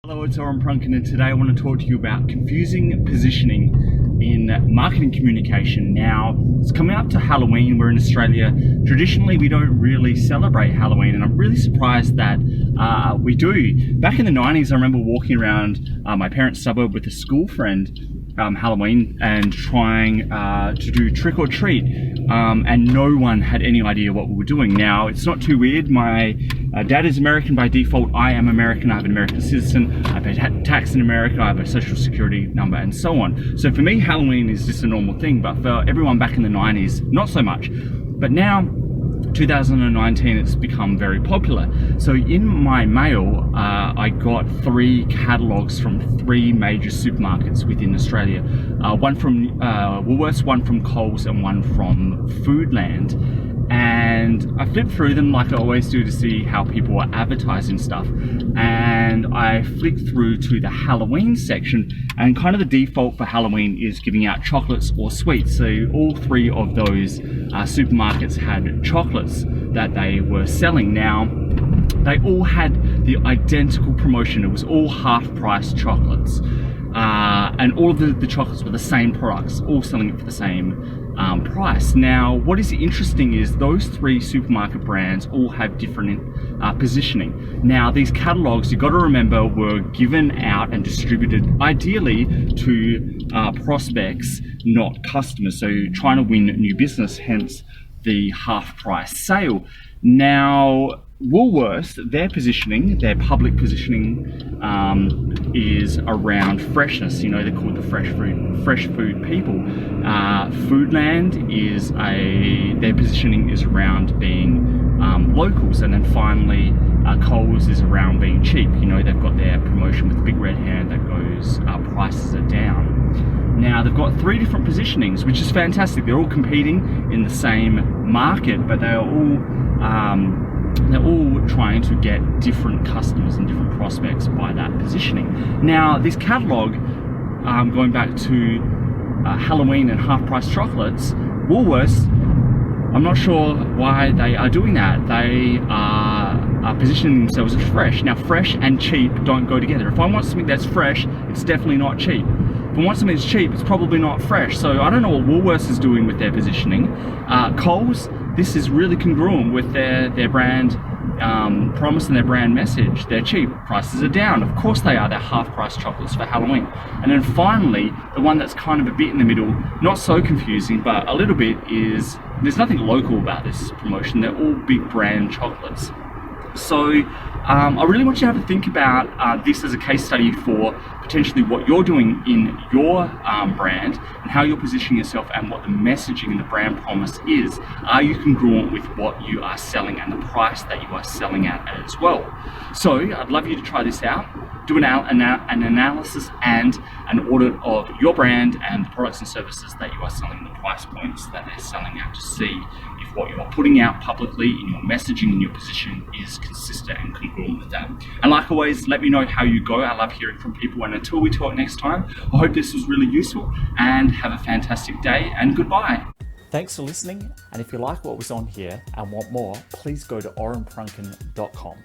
Hello, it's Oren Prunken, and today I want to talk to you about confusing positioning in marketing communication. Now, it's coming up to Halloween. We're in Australia. Traditionally, we don't really celebrate Halloween, and I'm really surprised that we do. Back in the 90s, I remember walking around my parents' suburb with a school friend Halloween and trying to do trick or treat, and no one had any idea what we were doing. Now, it's not too weird. My dad is American by default. I am American. I have an American citizen. I pay tax in America. I have a social security number and so on. So for me, Halloween is just a normal thing, but for everyone back in the 90s, not so much. But now, 2019, it's become very popular. So in my mail, I got 3 catalogs from 3 major supermarkets within Australia. One from Woolworths, one from Coles, and one from Foodland. And I flipped through them like I always do to see how people are advertising stuff. And I flicked through to the Halloween section, and kind of the default for Halloween is giving out chocolates or sweets. So all 3 of those supermarkets had chocolates that they were selling. Now, they all had the identical promotion. It was all half-price chocolates. And all of the chocolates were the same products, all selling it for the same price. Now, what is interesting is those 3 supermarket brands all have different positioning. Now, these catalogs, you've got to remember, were given out and distributed ideally to prospects, not customers. So trying to win new business, hence the half-price sale. Now, Woolworths, their positioning, their public positioning is around freshness. You know, they're called the fresh food people. Foodland is their positioning is around being locals, and then finally Coles is around being cheap. You know, they've got their promotion with the big red hand that goes prices are down. Now, they've got 3 different positionings, which is fantastic. They're all competing in the same market, but they're all trying to get different customers and different prospects by that positioning. Now, this catalog, going back to Halloween and half-price chocolates, Woolworths, I'm not sure why they are doing that. They are positioning themselves as fresh. Now, fresh and cheap don't go together. If I want something that's fresh, it's definitely not cheap. If I want something that's cheap, it's probably not fresh. So I don't know what Woolworths is doing with their positioning. Coles, this is really congruent with their brand promise and their brand message. They're cheap, prices are down. Of course they are. They're half-price chocolates for Halloween. And then finally, the one that's kind of a bit in the middle, not so confusing, but a little bit, is there's nothing local about this promotion. They're all big brand chocolates. So I really want you to have a think about this as a case study for potentially what you're doing in your brand and how you're positioning yourself and what the messaging and the brand promise is. Are you congruent with what you are selling and the price that you are selling at as well? So I'd love you to try this out. Do an analysis and an audit of your brand and the products and services that you are selling, the price points that they're selling at, to see if what you are putting out publicly in your messaging and your position is consistent and congruent with that. And like always, let me know how you go. I love hearing from people, and until we talk next time, I hope this was really useful, and have a fantastic day, and goodbye. Thanks for listening, and if you like what was on here and want more, please go to orenprunken.com.